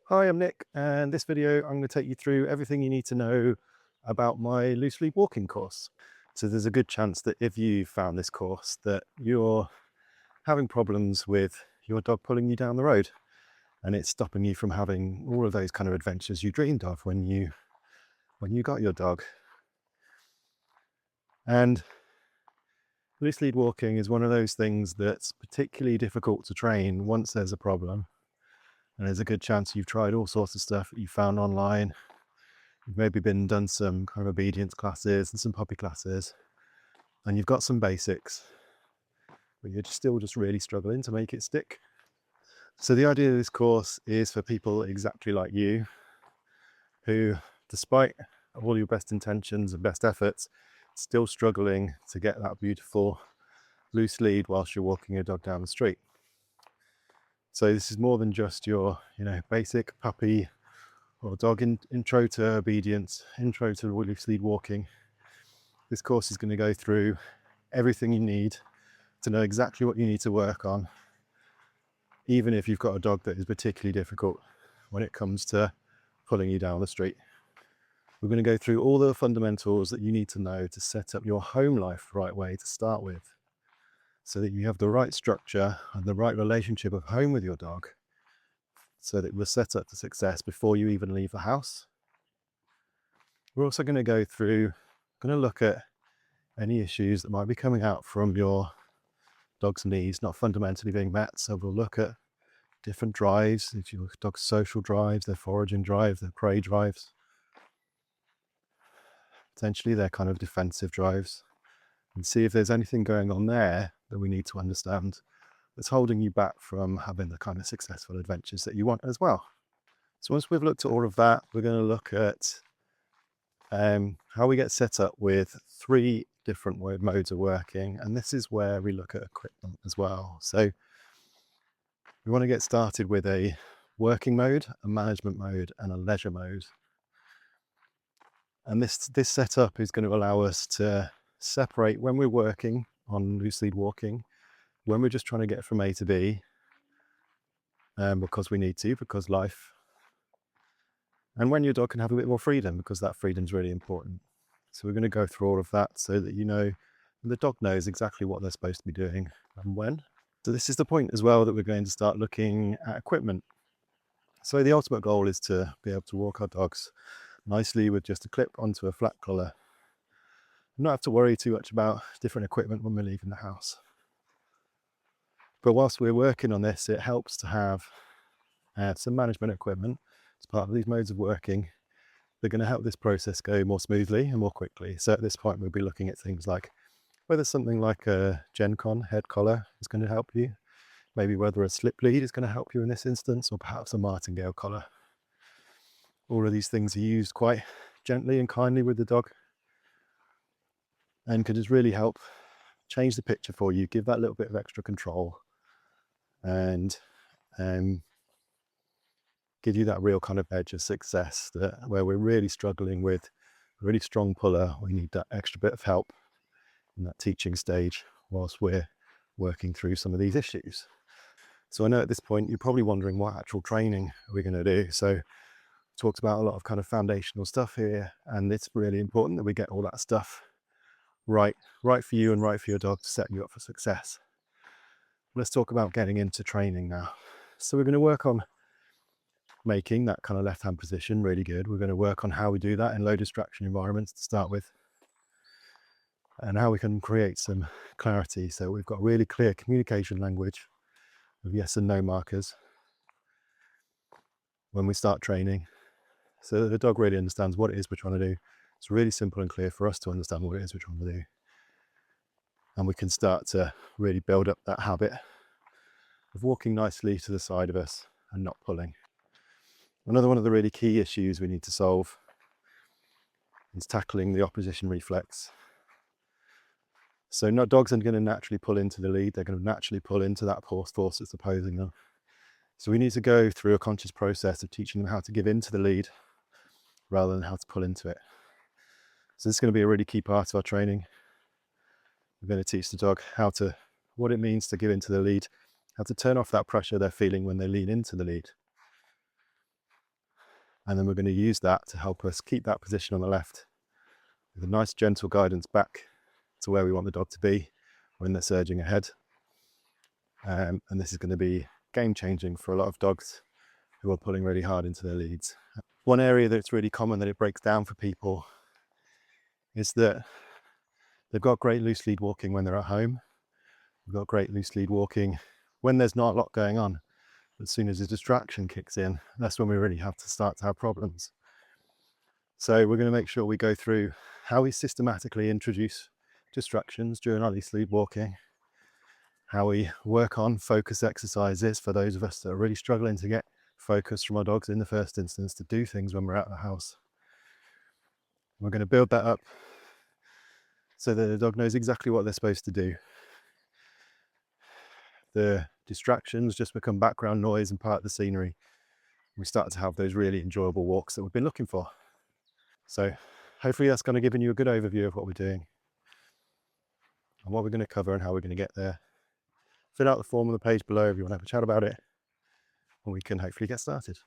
Hi, I'm Nick, and this video I'm going to take you through everything you need to know about my loose lead walking course. So there's a good chance that if you found this course that you're having problems with your dog pulling you down the road, and it's stopping you from having all of those kind of adventures you dreamed of when you got your dog. And loose lead walking is one of those things that's particularly difficult to train once there's a problem. And there's a good chance you've tried all sorts of stuff that you found online. You've maybe done some kind of obedience classes and some puppy classes, and you've got some basics, but you're still just really struggling to make it stick. So the idea of this course is for people exactly like you, who, despite all your best intentions and best efforts, still struggling to get that beautiful loose lead whilst you're walking your dog down the street. So this is more than just your, basic puppy or dog intro to obedience, intro to loose lead walking. This course is going to go through everything you need to know exactly what you need to work on, even if you've got a dog that is particularly difficult when it comes to pulling you down the street. We're going to go through all the fundamentals that you need to know to set up your home life the right way to start with, so that you have the right structure and the right relationship of home with your dog, so that we're set up to success before you even leave the house. We're also going to look at any issues that might be coming out from your dog's needs not fundamentally being met. So we'll look at different drives, if you look at dog's social drives, their foraging drive, their prey drives, potentially their kind of defensive drives, and see if there's anything going on there that we need to understand that's holding you back from having the kind of successful adventures that you want as well. So once we've looked at all of that, we're going to look at how we get set up with three different modes of working, and this is where we look at equipment as well. So we want to get started with a working mode, a management mode, and a leisure mode. And this setup is going to allow us to separate when we're working on loose lead walking, when we're just trying to get from A to B, because we need to, because life, and when your dog can have a bit more freedom, because that freedom is really important. So we're going to go through all of that so that the dog knows exactly what they're supposed to be doing and when. So this is the point as well that we're going to start looking at equipment. So the ultimate goal is to be able to walk our dogs nicely with just a clip onto a flat collar, and not have to worry too much about different equipment when we're leaving the house. But whilst we're working on this, it helps to have some management equipment as part of these modes of working. They're going to help this process go more smoothly and more quickly. So at this point, we'll be looking at things like whether something like a GenCon head collar is going to help you, maybe whether a slip lead is going to help you in this instance, or perhaps a martingale collar. All of these things are used quite gently and kindly with the dog, and can just really help change the picture for you, give that little bit of extra control, and give you that real kind of edge of success, that where we're really struggling with a really strong puller, we need that extra bit of help in that teaching stage whilst we're working through some of these issues. So I know at this point you're probably wondering, what actual training are we going to do? So talked about a lot of kind of foundational stuff here, and it's really important that we get all that stuff right for you and right for your dog to set you up for success. Let's talk about getting into training now. So we're going to work on making that kind of left hand position really good. We're going to work on how we do that in low distraction environments to start with, and how we can create some clarity. So we've got really clear communication language of yes and no markers when we start training, so that the dog really understands what it is we're trying to do. It's really simple and clear for us to understand what it is we're trying to do, and we can start to really build up that habit of walking nicely to the side of us and not pulling. Another one of the really key issues we need to solve is tackling the opposition reflex. So dogs are going to naturally pull into the lead. They're going to naturally pull into that force that's opposing them. So we need to go through a conscious process of teaching them how to give into the lead rather than how to pull into it. So this is going to be a really key part of our training. We're going to teach the dog what it means to give into the lead, how to turn off that pressure they're feeling when they lean into the lead. And then we're going to use that to help us keep that position on the left with a nice gentle guidance back to where we want the dog to be when they're surging ahead. And this is going to be game changing for a lot of dogs who are pulling really hard into their leads. One area that's really common that it breaks down for people is that they've got great loose lead walking when they're at home. We've got great loose lead walking when there's not a lot going on. But as soon as a distraction kicks in, that's when we really have to start to have problems. So we're going to make sure we go through how we systematically introduce distractions during our loose lead walking, how we work on focus exercises for those of us that are really struggling to get focus from our dogs in the first instance to do things when we're out of the house. We're going to build that up so that the dog knows exactly what they're supposed to do. The distractions just become background noise and part of the scenery. We start to have those really enjoyable walks that we've been looking for. So hopefully that's kind of given you a good overview of what we're doing and what we're going to cover and how we're going to get there. Fill out the form on the page below if you want to have a chat about it, and we can hopefully get started.